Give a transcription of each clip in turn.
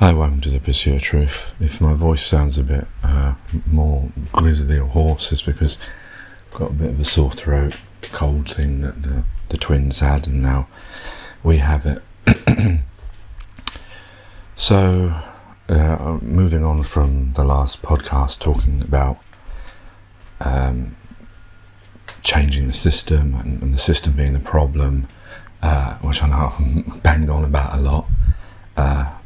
Hi, welcome to the Pursuit of Truth. If my voice sounds a bit more grizzly or hoarse, it's because I've got a bit of a sore throat, cold thing that the twins had, and now we have it. So, moving on from the last podcast, talking about changing the system and the system being the problem, which I know I've banged on about a lot.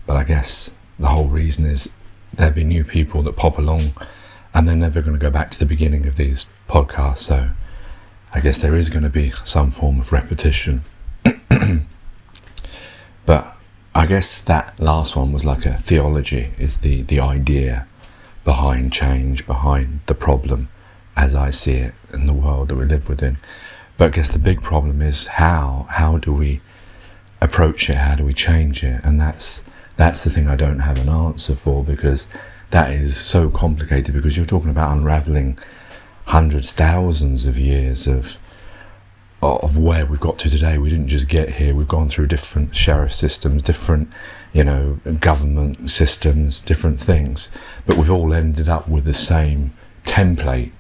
But I guess the whole reason is there'll be new people that pop along and they're never going to go back to the beginning of these podcasts. So I guess there is going to be some form of repetition. But I guess that last one was like a theology, is the idea behind change, behind the problem as I see it in the world that we live within. But I guess the big problem is how do we approach it? How do we change it? And that's the thing I don't have an answer for, because that is so complicated, because you're talking about unravelling hundreds, thousands of years of where we've got to today. We didn't just get here. We've gone through different sheriff systems, different, government systems, different things. But we've all ended up with the same template.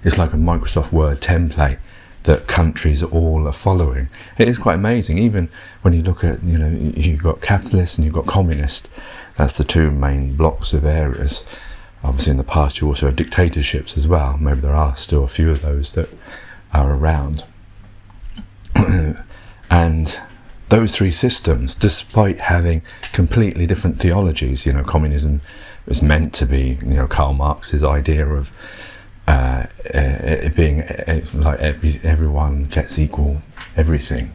It's like a Microsoft Word template that countries all are following. It is quite amazing. Even when you look at, you've got capitalist and you've got communist. That's the two main blocks of areas. Obviously in the past you also have dictatorships as well. Maybe there are still a few of those that are around. And those three systems, despite having completely different theologies, communism was meant to be, Karl Marx's idea of it being like everyone gets equal everything,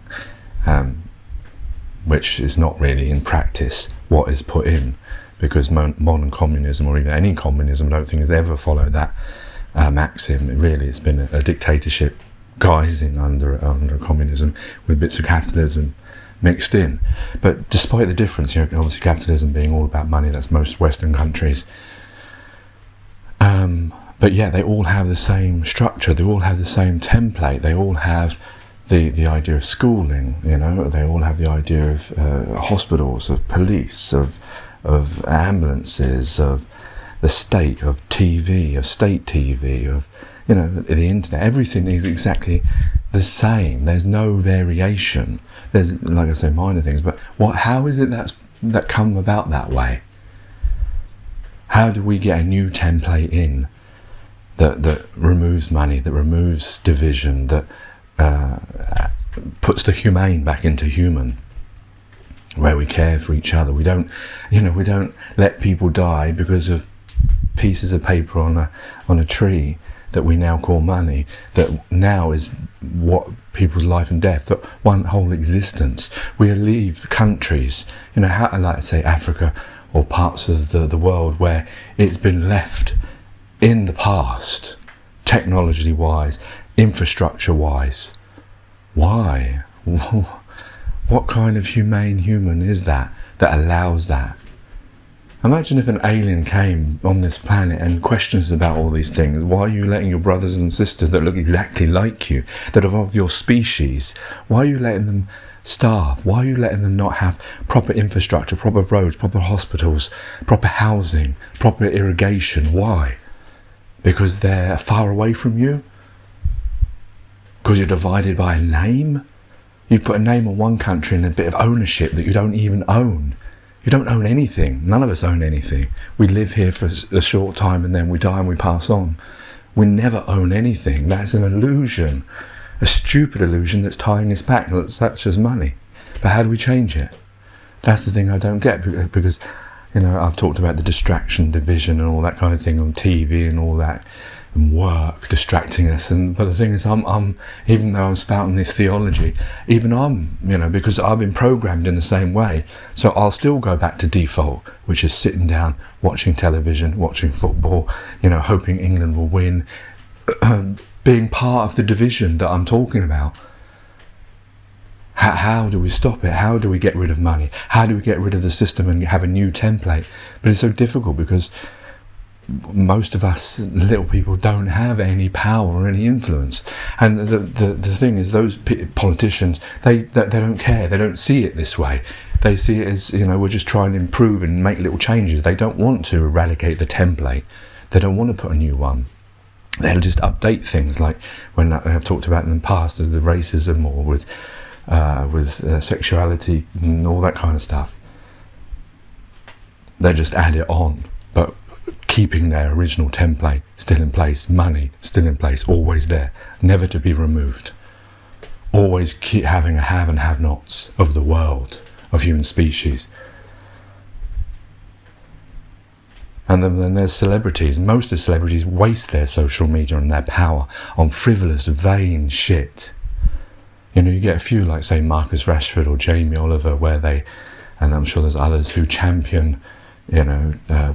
which is not really in practice what is put in, because modern communism, or even any communism, I don't think has ever followed that maxim. It's been a dictatorship guising under communism with bits of capitalism mixed in. But despite the difference, obviously capitalism being all about money, that's most Western countries. But yeah, they all have the same structure, they all have the same template, they all have the idea of schooling, they all have the idea of hospitals, of police, of ambulances, of the state, of TV, of state TV, of the internet. Everything is exactly the same. There's no variation. There's, like I say, minor things, but how is it that come about that way? How do we get a new template in that removes money, that removes division, that puts the humane back into human, where we care for each other? We don't let people die because of pieces of paper on a tree that we now call money, that now is what people's life and death, that one whole existence. We leave countries, like say Africa or parts of the world where it's been left in the past, technology-wise, infrastructure-wise. Why? What kind of humane human is that allows that? Imagine if an alien came on this planet and questions about all these things. Why are you letting your brothers and sisters that look exactly like you, that are of your species, why are you letting them starve? Why are you letting them not have proper infrastructure, proper roads, proper hospitals, proper housing, proper irrigation? Why? Because they're far away from you? Because you're divided by a name? You've put a name on one country and a bit of ownership that you don't even own. You don't own anything. None of us own anything. We live here for a short time and then we die and we pass on. We never own anything. That's an illusion, a stupid illusion that's tying us back, such as money. But how do we change it? That's the thing I don't get, because I've talked about the distraction, division and all that kind of thing on TV and all that, and work distracting us. But the thing is, I'm even though I'm spouting this theology, because I've been programmed in the same way, so I'll still go back to default, which is sitting down, watching television, watching football, hoping England will win, being part of the division that I'm talking about. How do we stop it? How do we get rid of money? How do we get rid of the system and have a new template? But it's so difficult because most of us little people don't have any power or any influence. And the thing is, those politicians, they don't care. They don't see it this way. They see it as, we're just trying to improve and make little changes. They don't want to eradicate the template. They don't want to put a new one. They'll just update things, like when I've talked about in the past, the racism, or with sexuality and all that kind of stuff. They just add it on, but keeping their original template still in place, money still in place, always there, never to be removed. Always keep having a have and have-nots of the world, of human species. And then there's celebrities. Most of the celebrities waste their social media and their power on frivolous, vain shit. You get a few, like, say, Marcus Rashford or Jamie Oliver, and I'm sure there's others who champion,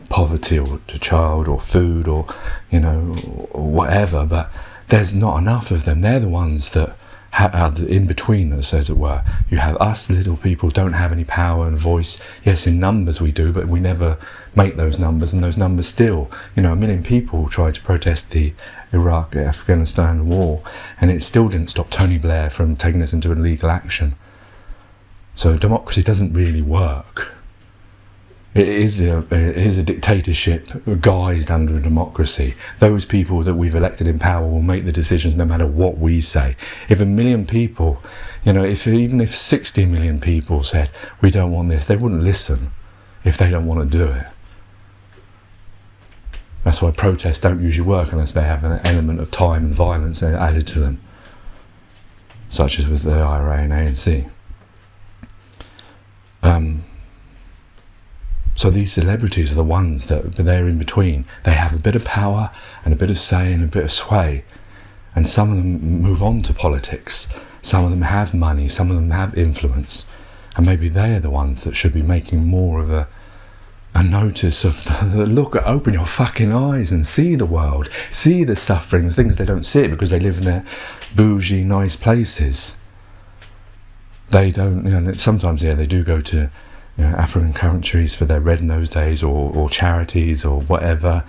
poverty, or the child, or food, or, or whatever, but there's not enough of them. They're the ones that are the in-betweeners, as it were. You have us little people, don't have any power and voice. Yes, in numbers we do, but we never make those numbers, and those numbers still, 1 million people tried to protest the Iraq-Afghanistan war, and it still didn't stop Tony Blair from taking us into illegal action. So democracy doesn't really work. It is a dictatorship guised under a democracy. Those people that we've elected in power will make the decisions no matter what we say. If 1 million people, even if 60 million people said, we don't want this, they wouldn't listen if they don't want to do it. That's why protests don't usually work unless they have an element of time and violence added to them, such as with the IRA and ANC. So these celebrities are the ones that they're in between. They have a bit of power and a bit of say and a bit of sway. And some of them move on to politics. Some of them have money. Some of them have influence. And maybe they're the ones that should be making more of a notice of look, open your fucking eyes and see the world. See the suffering, the things they don't see it because they live in their bougie, nice places. They don't, sometimes, they do go to African countries for their Red Nose Days or charities or whatever,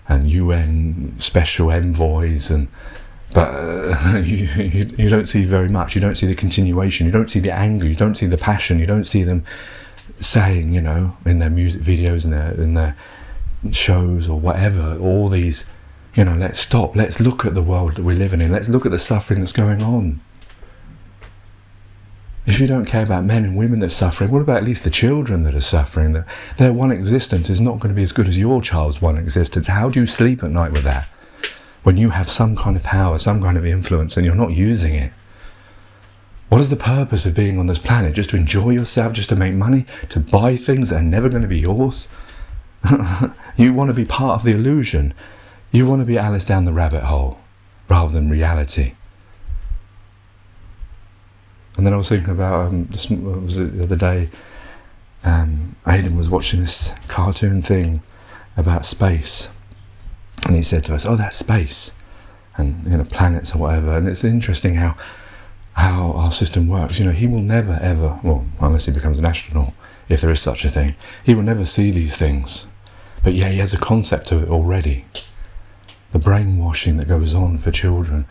and UN special envoys, but you don't see very much. You don't see the continuation. You don't see the anger. You don't see the passion. You don't see them saying, in their music videos and in their shows or whatever, all these, let's stop. Let's look at the world that we're living in. Let's look at the suffering that's going on. If you don't care about men and women that are suffering, what about at least the children that are suffering? That their one existence is not going to be as good as your child's one existence. How do you sleep at night with that? When you have some kind of power, some kind of influence, and you're not using it? What is the purpose of being on this planet? Just to enjoy yourself, just to make money, to buy things that are never going to be yours? You want to be part of the illusion. You want to be Alice down the rabbit hole, rather than reality. And then I was thinking about, was it the other day, Aidan was watching this cartoon thing about space, and he said to us, that's space, and planets or whatever. And it's interesting how our system works. He will never ever, well, unless he becomes an astronaut, if there is such a thing, he will never see these things. But yeah, he has a concept of it already. The brainwashing that goes on for children.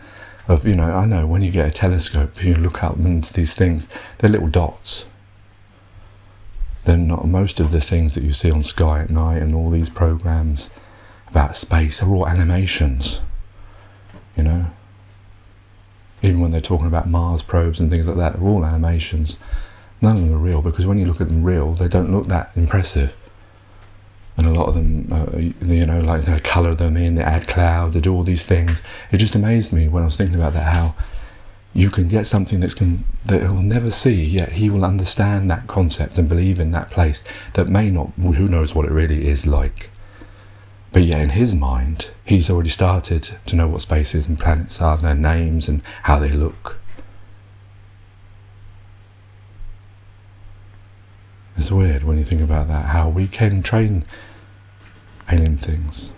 I know when you get a telescope, you look up into these things, they're little dots. They're not, most of the things that you see on Sky at night and all these programs about space are all animations, Even when they're talking about Mars probes and things like that, they're all animations. None of them are real, because when you look at them real, they don't look that impressive. And a lot of them, like they colour them in, they add clouds, they do all these things. It just amazed me when I was thinking about that, how you can get something that he'll never see, yet he will understand that concept and believe in that place that may not, who knows what it really is like. But yeah, in his mind, he's already started to know what spaces and planets are, their names and how they look. It's weird when you think about that, how we can train alien things.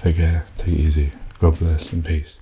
Take care, take it easy. God bless and peace.